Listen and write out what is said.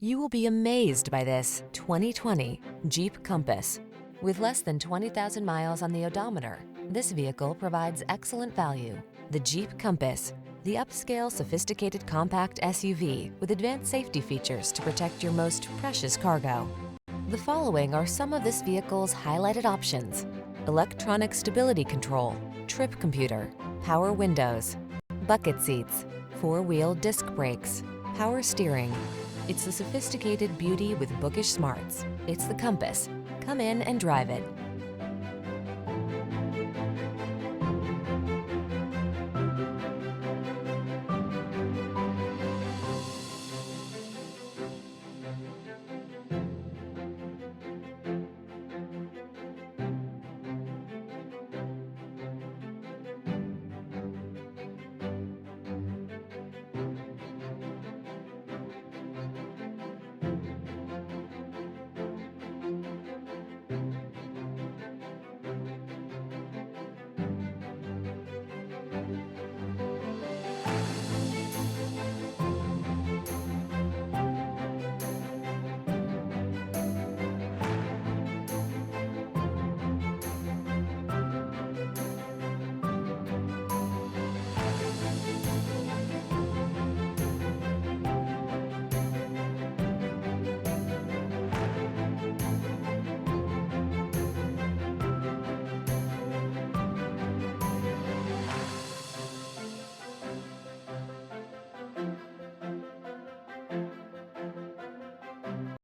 You will be amazed by this 2020 Jeep Compass. With less than 20,000 miles on the odometer, this vehicle provides excellent value. The Jeep Compass, the upscale, sophisticated compact SUV with advanced safety features to protect your most precious cargo. The following are some of this vehicle's highlighted options: electronic stability control, trip computer, power windows, bucket seats, four-wheel disc brakes, power steering. It's the sophisticated beauty with bookish smarts. It's the Compass. Come in and drive it.